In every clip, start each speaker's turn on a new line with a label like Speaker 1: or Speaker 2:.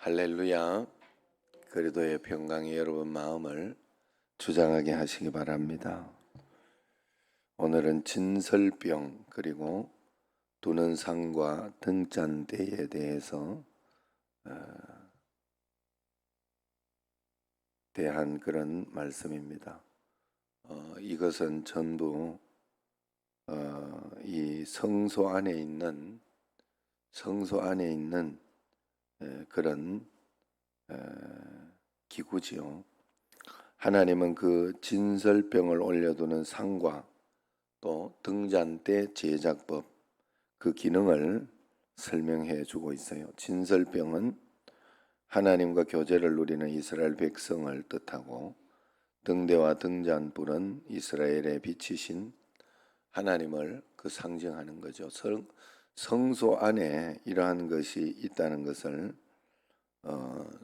Speaker 1: 할렐루야. 그리도의 평강이 여러분 마음을 주장하게 하시기 바랍니다. 오늘은 진설병 그리고 두는상과 등잔대에 대해서 대한 그런 말씀입니다. 이것은 전부 이 성소 안에 있는 그런 기구지요. 하나님은 그 진설병을 올려두는 상과 또 등잔대 제작법 그 기능을 설명해 주고 있어요. 진설병은 하나님과 교제를 누리는 이스라엘 백성을 뜻하고 등대와 등잔불은 이스라엘에 비치신 하나님을 그 상징하는 거죠. 성소 안에 이러한 것이 있다는 것을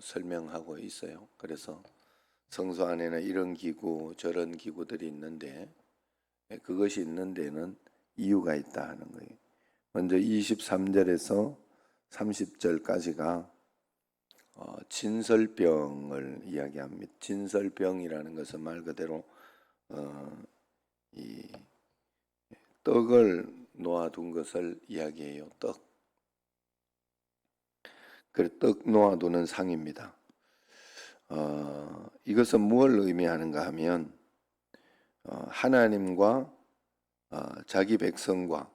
Speaker 1: 설명하고 있어요. 그래서 성소 안에는 이런 기구 저런 기구들이 있는데 그것이 있는 데는 이유가 있다 하는 거예요. 먼저 23절에서 30절까지가 진설병을 이야기합니다. 진설병이라는 것은 말 그대로 이 떡을 놓아둔 것을 이야기해요. 떡 놓아두는 상입니다. 이것은 무엇을 의미하는가 하면 하나님과 자기 백성과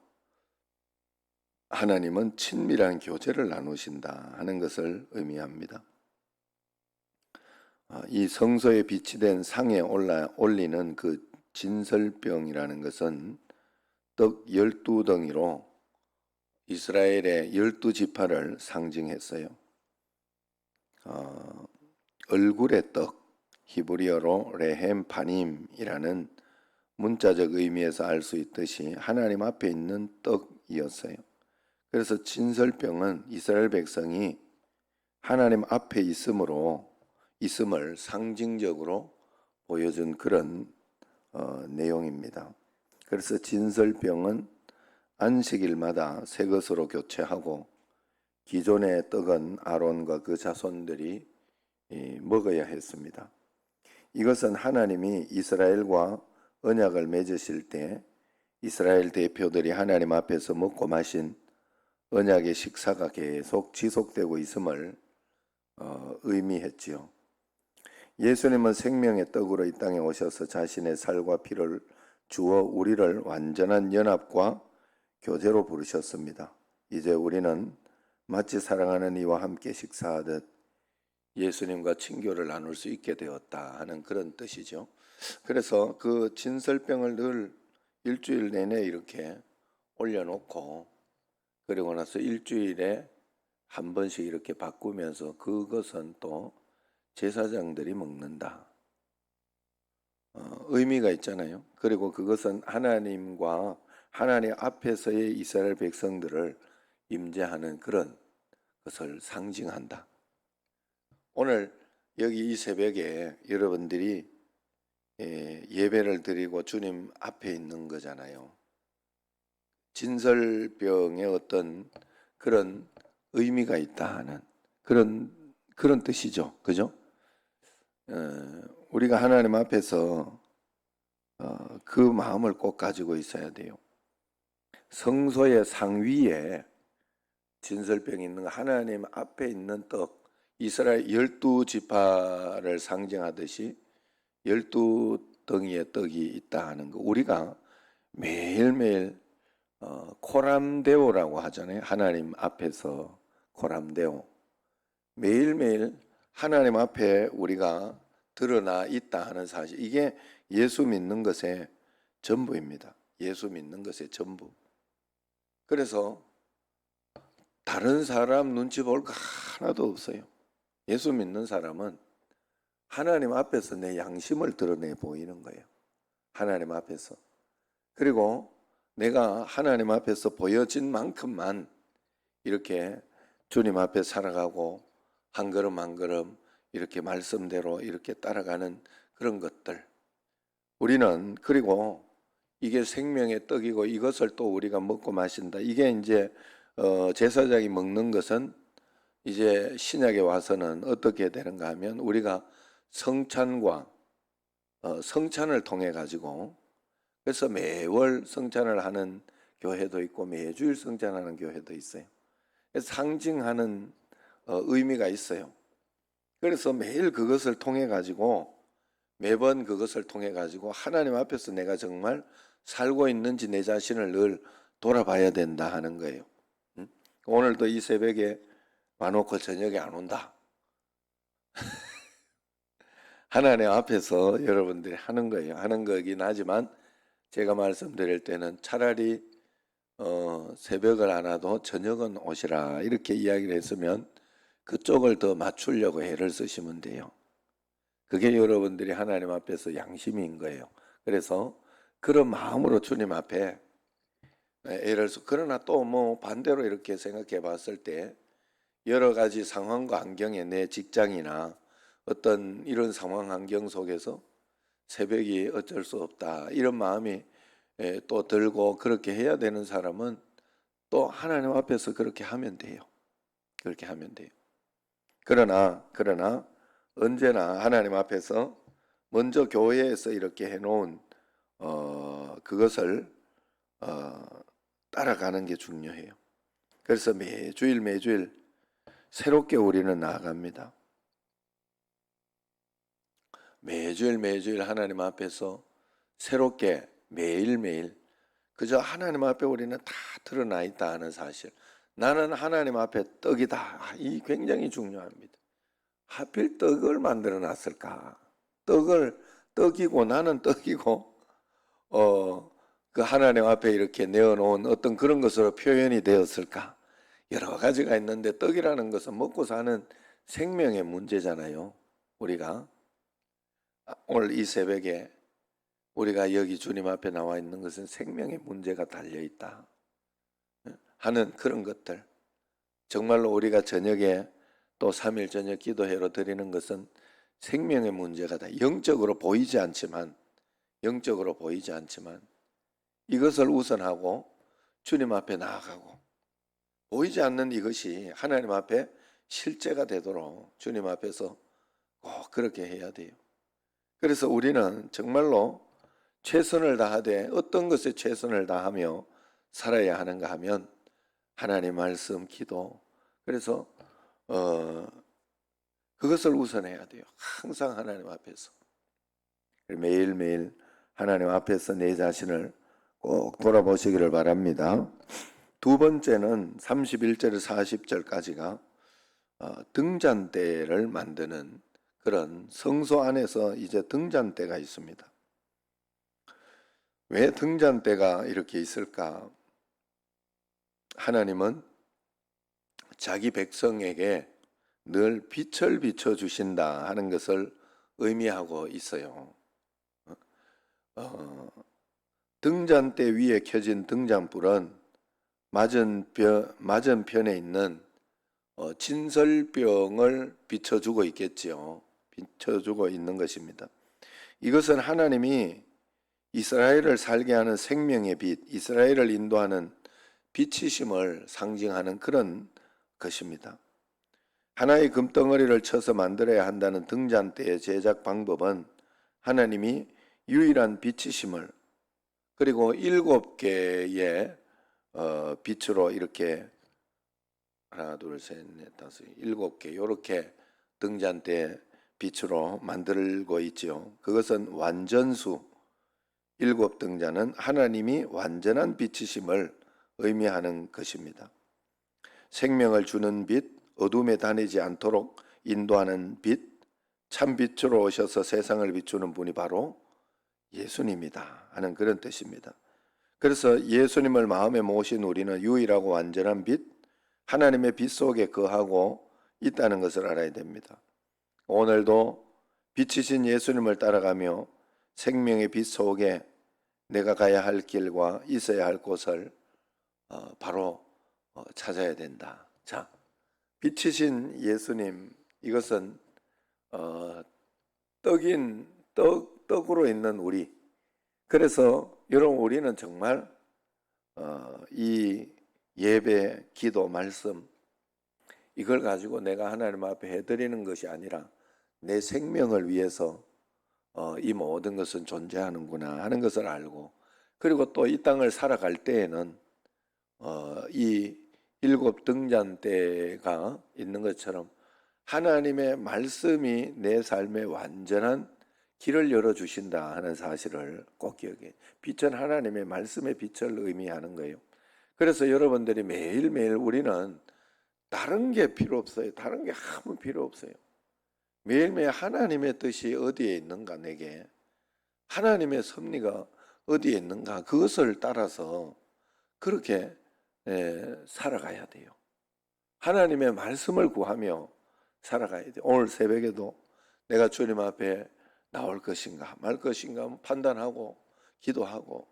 Speaker 1: 하나님은 친밀한 교제를 나누신다 하는 것을 의미합니다. 이 성소에 비치된 상에 올리는 그 진설병이라는 것은 떡 12덩이로 이스라엘의 12지파를 상징했어요. 얼굴의 떡, 히브리어로 레헴 파님이라는 문자적 의미에서 알 수 있듯이 하나님 앞에 있는 떡이었어요. 그래서 진설병은 이스라엘 백성이 하나님 앞에 있음을 상징적으로 보여준 그런 내용입니다. 그래서 진설병은 안식일마다 새 것으로 교체하고 기존의 떡은 아론과 그 자손들이 먹어야 했습니다. 이것은 하나님이 이스라엘과 언약을 맺으실 때 이스라엘 대표들이 하나님 앞에서 먹고 마신 언약의 식사가 계속 지속되고 있음을 의미했지요. 예수님은 생명의 떡으로 이 땅에 오셔서 자신의 살과 피를 주어 우리를 완전한 연합과 교제로 부르셨습니다. 이제 우리는 마치 사랑하는 이와 함께 식사하듯 예수님과 친교를 나눌 수 있게 되었다 하는 그런 뜻이죠. 그래서 그 진설병을 늘 일주일 내내 이렇게 올려놓고 그리고 나서 일주일에 한 번씩 이렇게 바꾸면서 그것은 또 제사장들이 먹는다. 의미가 있잖아요. 그리고 그것은 하나님 앞에서의 이스라엘 백성들을 임재하는 그런 것을 상징한다. 오늘 여기 이 새벽에 여러분들이 예배를 드리고 주님 앞에 있는 거잖아요. 진설병의 어떤 그런 의미가 있다 하는 그런 뜻이죠. 그죠? 우리가 하나님 앞에서 그 마음을 꼭 가지고 있어야 돼요. 성소의 상위에 진설병이 있는 거, 하나님 앞에 있는 떡, 이스라엘 12지파를 상징하듯이 12덩이의 떡이 있다 하는 거. 우리가 매일매일 코람데오라고 하잖아요. 하나님 앞에서 코람데오. 매일매일 하나님 앞에 우리가 드러나 있다 하는 사실. 이게 예수 믿는 것의 전부입니다. 예수 믿는 것의 전부. 그래서 다른 사람 눈치 볼 거 하나도 없어요. 예수 믿는 사람은 하나님 앞에서 내 양심을 드러내 보이는 거예요. 하나님 앞에서. 그리고 내가 하나님 앞에서 보여진 만큼만 이렇게 주님 앞에 살아가고 한 걸음 한 걸음 이렇게 말씀대로 이렇게 따라가는 그런 것들. 우리는 그리고 이게 생명의 떡이고 이것을 또 우리가 먹고 마신다. 이게 이제 제사장이 먹는 것은 이제 신약에 와서는 어떻게 되는가 하면 우리가 성찬과 성찬을 통해 가지고, 그래서 매월 성찬을 하는 교회도 있고 매주일 성찬하는 교회도 있어요. 그래서 상징하는 의미가 있어요. 그래서 매일 그것을 통해 가지고, 매번 그것을 통해 가지고 하나님 앞에서 내가 정말 살고 있는지 내 자신을 늘 돌아봐야 된다 하는 거예요. 오늘도 이 새벽에 와놓고 저녁에 안 온다. 하나님 앞에서 여러분들이 하는 거예요. 하는 거긴 하지만 제가 말씀드릴 때는 차라리 새벽을 안 와도 저녁은 오시라 이렇게 이야기를 했으면 그쪽을 더 맞추려고 애를 쓰시면 돼요. 그게 여러분들이 하나님 앞에서 양심인 거예요. 그래서 그런 마음으로 주님 앞에 애를 써. 그러나 또 뭐 반대로 이렇게 생각해 봤을 때 여러 가지 상황과 환경에 내 직장이나 어떤 이런 상황 환경 속에서 새벽이 어쩔 수 없다 이런 마음이 또 들고 그렇게 해야 되는 사람은 또 하나님 앞에서 그렇게 하면 돼요. 그렇게 하면 돼요. 그러나 언제나 하나님 앞에서 먼저 교회에서 이렇게 해놓은 그것을 따라가는 게 중요해요. 그래서 매주일 새롭게 우리는 나아갑니다. 매주일 하나님 앞에서 새롭게 매일매일 그저 하나님 앞에 우리는 다 드러나 있다 하는 사실. 나는 하나님 앞에 떡이다. 이 굉장히 중요합니다. 하필 떡을 만들어 놨을까? 떡이고 나는 떡이고 그 하나님 앞에 이렇게 내어놓은 어떤 그런 것으로 표현이 되었을까? 여러 가지가 있는데 떡이라는 것은 먹고 사는 생명의 문제잖아요. 우리가 오늘 이 새벽에 우리가 여기 주님 앞에 나와 있는 것은 생명의 문제가 달려있다 하는 그런 것들. 정말로 우리가 저녁에 또 3일 저녁 기도회로 드리는 것은 생명의 문제가 다 영적으로 보이지 않지만 이것을 우선하고 주님 앞에 나아가고 보이지 않는 이것이 하나님 앞에 실제가 되도록 주님 앞에서 꼭 그렇게 해야 돼요. 그래서 우리는 정말로 최선을 다하되 어떤 것에 최선을 다하며 살아야 하는가 하면 하나님 말씀, 기도. 그래서 그것을 우선해야 돼요. 항상 하나님 앞에서 매일매일 하나님 앞에서 내 자신을 꼭 돌아보시기를 바랍니다. 두 번째는 31절 40절까지가 등잔대를 만드는 그런 성소 안에서 이제 등잔대가 있습니다. 왜 등잔대가 이렇게 있을까? 하나님은 자기 백성에게 늘 빛을 비춰주신다 하는 것을 의미하고 있어요. 등잔대 위에 켜진 등잔불은 맞은편에 있는 진설병을 비춰주고 있겠지요. 비춰주고 있는 것입니다. 이것은 하나님이 이스라엘을 살게 하는 생명의 빛, 이스라엘을 인도하는 빛이심을 상징하는 그런 것입니다. 하나의 금덩어리를 쳐서 만들어야 한다는 등잔대의 제작 방법은 하나님이 유일한 빛이심을, 그리고 7개의 빛으로 이렇게 하나 둘 셋 넷 다섯 7개 이렇게 등잔대 빛으로 만들고 있지요. 그것은 완전수, 7등잔은 하나님이 완전한 빛이심을 의미하는 것입니다. 생명을 주는 빛, 어둠에 다니지 않도록 인도하는 빛, 참 빛으로 오셔서 세상을 비추는 분이 바로 예수님이다 하는 그런 뜻입니다. 그래서 예수님을 마음에 모신 우리는 유일하고 완전한 빛, 하나님의 빛 속에 거하고 있다는 것을 알아야 됩니다. 오늘도 빛이신 예수님을 따라가며 생명의 빛 속에 내가 가야 할 길과 있어야 할 곳을 바로 찾아야 된다. 자, 빛이신 예수님, 이것은 떡으로 있는 우리. 그래서 여러분, 우리는 정말 이 예배, 기도, 말씀, 이걸 가지고 내가 하나님 앞에 해드리는 것이 아니라 내 생명을 위해서 이 모든 것은 존재하는구나 하는 것을 알고, 그리고 또 이 땅을 살아갈 때에는 이 일곱 등잔대가 있는 것처럼 하나님의 말씀이 내 삶에 완전한 길을 열어주신다 하는 사실을 꼭 기억해. 빛은 하나님의 말씀의 빛을 의미하는 거예요. 그래서 여러분들이 매일매일 우리는 다른 게 필요 없어요. 다른 게 아무 필요 없어요. 매일매일 하나님의 뜻이 어디에 있는가, 내게 하나님의 섭리가 어디에 있는가, 그것을 따라서 그렇게 살아가야 돼요. 하나님의 말씀을 구하며 살아가야 돼요. 오늘 새벽에도 내가 주님 앞에 나올 것인가 말 것인가 판단하고 기도하고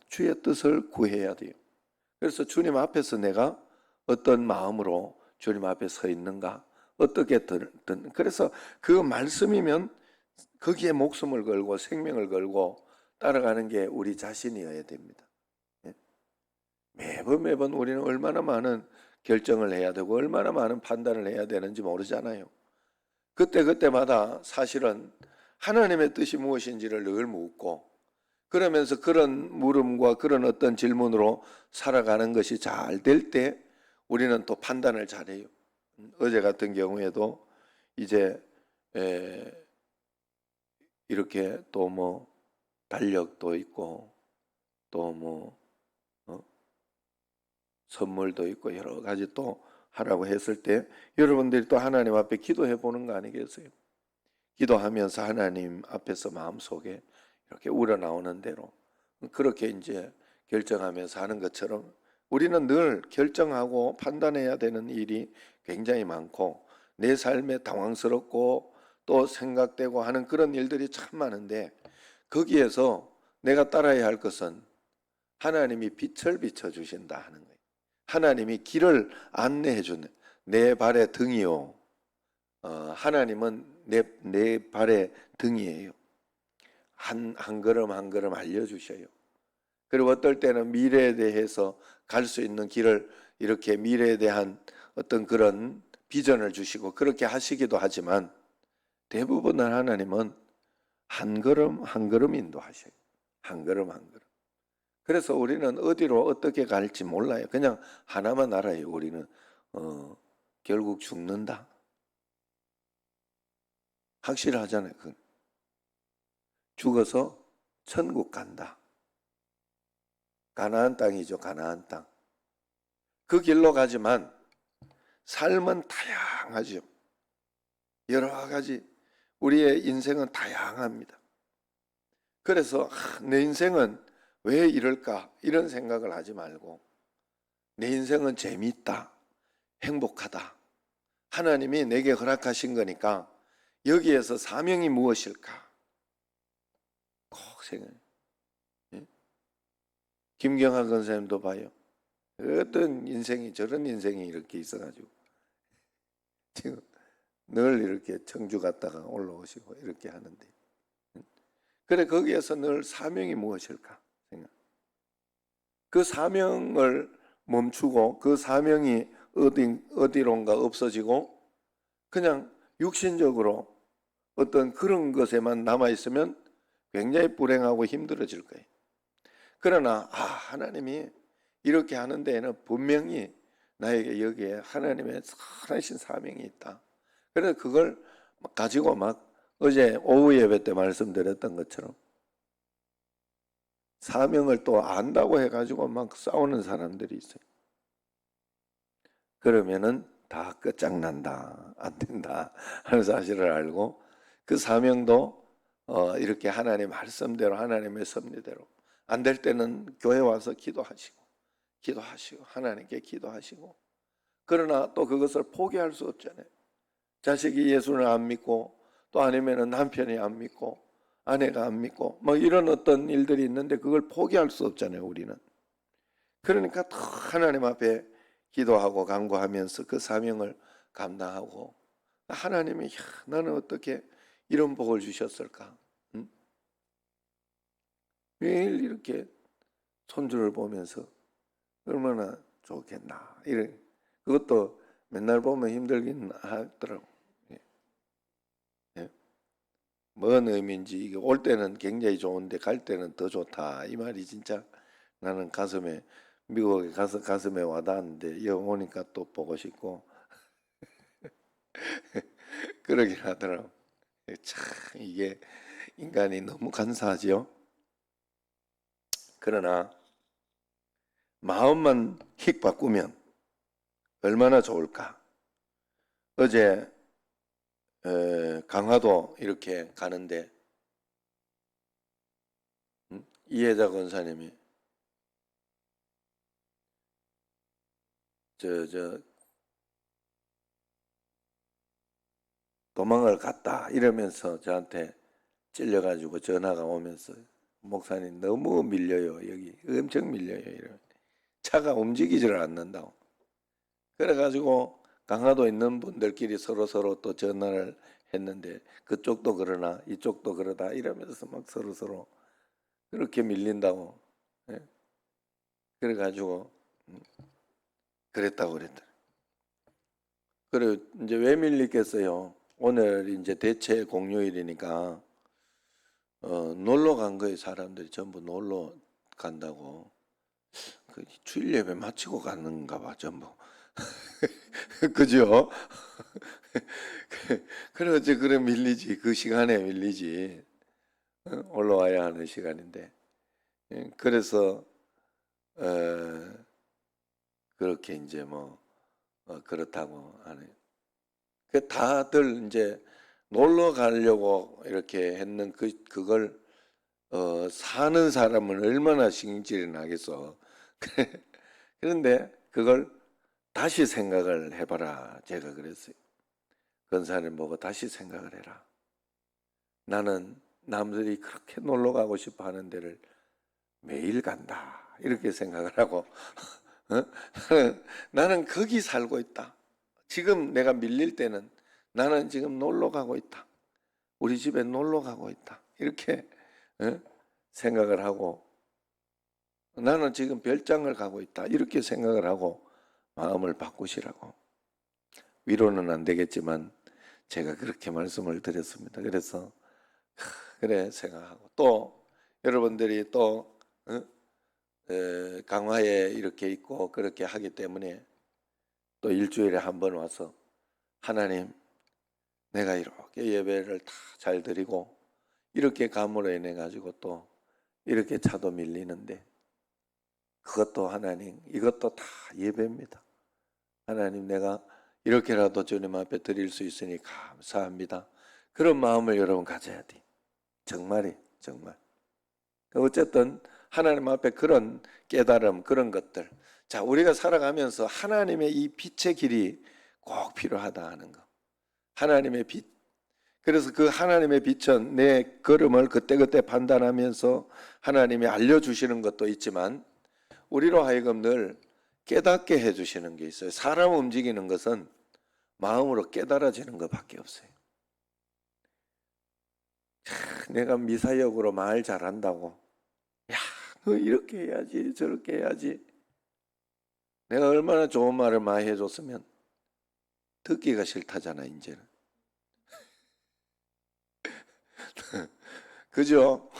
Speaker 1: 주의 뜻을 구해야 돼요. 그래서 주님 앞에서 내가 어떤 마음으로 주님 앞에 서 있는가, 어떻게 그래서 그 말씀이면 거기에 목숨을 걸고 생명을 걸고 따라가는 게 우리 자신이어야 됩니다. 매번 우리는 얼마나 많은 결정을 해야 되고 얼마나 많은 판단을 해야 되는지 모르잖아요. 그때마다 사실은 하나님의 뜻이 무엇인지를 늘 묻고, 그러면서 그런 물음과 그런 어떤 질문으로 살아가는 것이 잘 될 때 우리는 또 판단을 잘해요. 어제 같은 경우에도 이제 이렇게 또 뭐 달력도 있고 또 뭐 선물도 있고 여러 가지 또 하라고 했을 때 여러분들이 또 하나님 앞에 기도해 보는 거 아니겠어요? 기도하면서 하나님 앞에서 마음속에 이렇게 우러나오는 대로 그렇게 이제 결정하면서 하는 것처럼 우리는 늘 결정하고 판단해야 되는 일이 굉장히 많고 내 삶에 당황스럽고 또 생각되고 하는 그런 일들이 참 많은데, 거기에서 내가 따라야 할 것은 하나님이 빛을 비춰주신다 하는 거예요. 하나님이 길을 안내해 주는 내 발의 등이요. 하나님은 내 발의 등이에요. 한 걸음 한 걸음 알려주셔요. 그리고 어떨 때는 미래에 대해서 갈 수 있는 길을 이렇게 미래에 대한 어떤 그런 비전을 주시고 그렇게 하시기도 하지만, 대부분은 하나님은 한 걸음 한 걸음 인도하셔요. 한 걸음 한 걸음. 그래서 우리는 어디로 어떻게 갈지 몰라요. 그냥 하나만 알아요. 우리는 결국 죽는다. 확실하잖아요. 죽어서 천국 간다. 가나안 땅이죠. 가나안 땅. 그 길로 가지만 삶은 다양하죠. 여러 가지 우리의 인생은 다양합니다. 그래서 내 인생은 왜 이럴까 이런 생각을 하지 말고 내 인생은 재미있다, 행복하다, 하나님이 내게 허락하신 거니까 여기에서 사명이 무엇일까 꼭 생각해요. 김경하 권사님도 봐요. 어떤 인생이 저런 인생이 이렇게 있어가지고 지금 늘 이렇게 청주 갔다가 올라오시고 이렇게 하는데, 그래 거기에서 늘 사명이 무엇일까 생각. 그 사명을 멈추고 그 사명이 어디론가 없어지고 그냥 육신적으로 어떤 그런 것에만 남아있으면 굉장히 불행하고 힘들어질 거예요. 그러나 하나님이 이렇게 하는 데에는 분명히 나에게 여기에 하나님의 선하신 사명이 있다. 그래서 그걸 가지고 막 어제 오후 예배 때 말씀드렸던 것처럼 사명을 또 안다고 해가지고 막 싸우는 사람들이 있어요. 그러면은 다 끝장난다, 안 된다 하는 사실을 알고 그 사명도 이렇게 하나님의 말씀대로 하나님의 섭리대로 안 될 때는 교회 와서 기도하시고 하나님께 기도하시고, 그러나 또 그것을 포기할 수 없잖아요. 자식이 예수를 안 믿고 또 아니면은 남편이 안 믿고 아내가 안 믿고 뭐 이런 어떤 일들이 있는데 그걸 포기할 수 없잖아요, 우리는. 그러니까 더 하나님 앞에 기도하고 간구하면서 그 사명을 감당하고, 하나님이 나는 어떻게 이런 복을 주셨을까? 응? 매일 이렇게 손주를 보면서 얼마나 좋겠나. 그것도 맨날 보면 힘들긴 하더라고. 예. 예. 뭔 의미인지 이게 올 때는 굉장히 좋은데 갈 때는 더 좋다 이 말이 진짜 나는 가슴에 미국에 가서 가슴에 와닿았는데 여기 오니까 또 보고 싶고 그러긴 하더라고. 참 이게 인간이 너무 간사하지요. 그러나 마음만 휙 바꾸면 얼마나 좋을까. 어제 강화도 이렇게 가는데 이혜자 권사님이 저 도망을 갔다 이러면서 저한테 찔려가지고 전화가 오면서 목사님 너무 밀려요 여기 엄청 밀려요 이러 차가 움직이지를 않는다고 그래가지고 강화도 있는 분들끼리 서로 또 전화를 했는데 그쪽도 그러나 이쪽도 그러다 이러면서 막 서로 그렇게 밀린다고 예? 그래가지고 그랬다고 그랬다. 그래 이제 왜 밀리겠어요? 오늘 이제 대체 공휴일이니까 놀러 간 거예요. 사람들이 전부 놀러 간다고. 그 주일 예배 마치고 가는가 봐 전부. 그죠? 그래 어째 그래 밀리지. 그 시간에 밀리지. 올라와야 하는 시간인데. 예, 그래서 그렇게 이제 뭐 그렇다고 하네요. 그 다들 이제 놀러 가려고 이렇게 했는 그걸 사는 사람은 얼마나 신경질이 나겠어. 그런데 그걸 다시 생각을 해봐라. 제가 그랬어요. 권사님 보고 다시 생각을 해라. 나는 남들이 그렇게 놀러 가고 싶어 하는 데를 매일 간다. 이렇게 생각을 하고 어? 나는 거기 살고 있다. 지금 내가 밀릴 때는 나는 지금 놀러 가고 있다. 우리 집에 놀러 가고 있다. 이렇게 생각을 하고 나는 지금 별장을 가고 있다. 이렇게 생각을 하고 마음을 바꾸시라고. 위로는 안 되겠지만 제가 그렇게 말씀을 드렸습니다. 그래서 그래 생각하고 또 여러분들이 또 강화에 이렇게 있고 그렇게 하기 때문에 또 일주일에 한 번 와서 하나님 내가 이렇게 예배를 다 잘 드리고 이렇게 감으로 인해 가지고 또 이렇게 차도 밀리는데 그것도 하나님 이것도 다 예배입니다. 하나님 내가 이렇게라도 주님 앞에 드릴 수 있으니 감사합니다. 그런 마음을 여러분 가져야 돼. 정말이 정말. 어쨌든 하나님 앞에 그런 깨달음 그런 것들 자 우리가 살아가면서 하나님의 이 빛의 길이 꼭 필요하다 하는 거. 하나님의 빛. 그래서 그 하나님의 빛은 내 걸음을 그때그때 판단하면서 하나님이 알려주시는 것도 있지만 우리로 하여금 늘 깨닫게 해주시는 게 있어요. 사람 움직이는 것은 마음으로 깨달아지는 것밖에 없어요. 내가 미사역으로 말 잘한다고 야, 너 이렇게 해야지 저렇게 해야지 내가 얼마나 좋은 말을 많이 해줬으면 듣기가 싫다잖아 이제는. 그죠?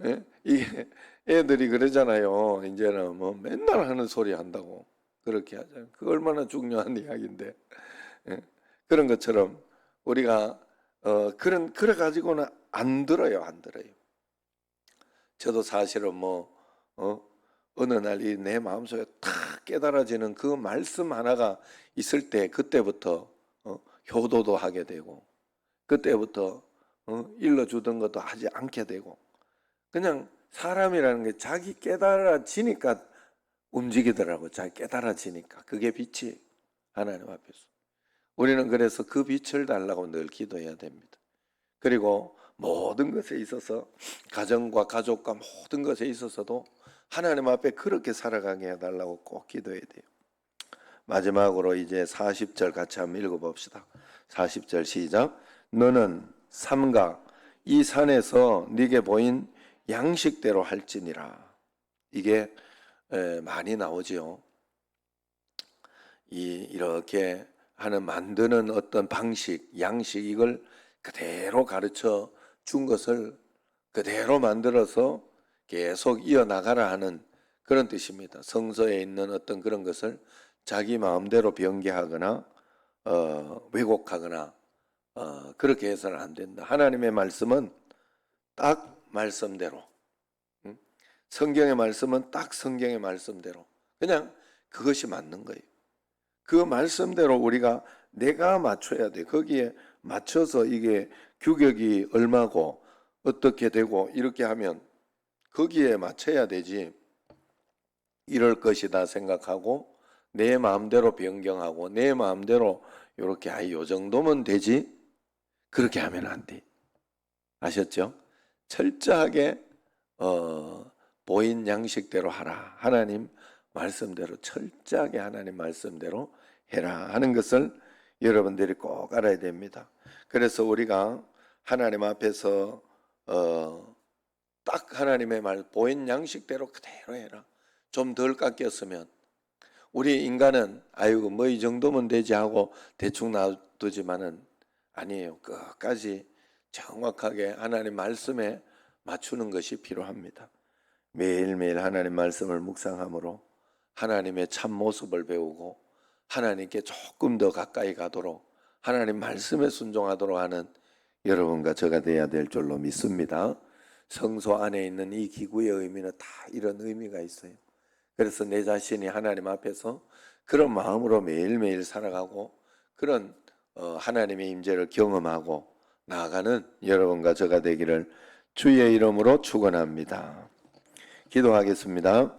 Speaker 1: 예? 이게 애들이 그러잖아요. 이제는 뭐 맨날 하는 소리 한다고 그렇게 하잖아요. 그 얼마나 중요한 이야기인데 예? 그런 것처럼 우리가 그래 가지고는 안 들어요, 안 들어요. 저도 사실은 뭐 어느 날 이 내 마음속에 탁 깨달아지는 그 말씀 하나가 있을 때 그때부터 효도도 하게 되고 그때부터 일러주던 것도 하지 않게 되고 그냥 사람이라는 게 자기 깨달아지니까 움직이더라고. 자기 깨달아지니까 그게 빛이 하나님 앞에서 우리는 그래서 그 빛을 달라고 늘 기도해야 됩니다. 그리고 모든 것에 있어서 가정과 가족과 모든 것에 있어서도 하나님 앞에 그렇게 살아가게 해달라고 꼭 기도해야 돼요. 마지막으로 이제 40절 같이 한번 읽어봅시다. 40절 시작. 너는 삼가 이 산에서 네게 보인 양식대로 할지니라. 이게 많이 나오지요. 이렇게 하는 만드는 어떤 방식, 양식 이걸 그대로 가르쳐 준 것을 그대로 만들어서 계속 이어나가라 하는 그런 뜻입니다. 성서에 있는 어떤 그런 것을 자기 마음대로 변개하거나 왜곡하거나 그렇게 해서는 안 된다. 하나님의 말씀은 딱 말씀대로, 성경의 말씀은 딱 성경의 말씀대로 그냥 그것이 맞는 거예요. 그 말씀대로 우리가 내가 맞춰야 돼. 거기에 맞춰서 이게 규격이 얼마고 어떻게 되고 이렇게 하면 거기에 맞춰야 되지. 이럴 것이다 생각하고 내 마음대로 변경하고 내 마음대로 이렇게 요 정도면 되지. 그렇게 하면 안 돼. 아셨죠? 철저하게 보인 양식대로 하라. 하나님 말씀대로 철저하게 하나님 말씀대로 해라 하는 것을 여러분들이 꼭 알아야 됩니다. 그래서 우리가 하나님 앞에서 딱 하나님의 말 보인 양식대로 그대로 해라. 좀 덜 깎였으면 우리 인간은 아이고 뭐 이 정도면 되지 하고 대충 놔두지만은 아니에요. 끝까지 정확하게 하나님 말씀에 맞추는 것이 필요합니다. 매일매일 하나님 말씀을 묵상함으로 하나님의 참 모습을 배우고 하나님께 조금 더 가까이 가도록 하나님 말씀에 순종하도록 하는 여러분과 저가 되어야 될 줄로 믿습니다. 성소 안에 있는 이 기구의 의미는 다 이런 의미가 있어요. 그래서 내 자신이 하나님 앞에서 그런 마음으로 매일매일 살아가고 그런 하나님의 임재를 경험하고 나아가는 여러분과 저가 되기를 주의 이름으로 축원합니다. 기도하겠습니다.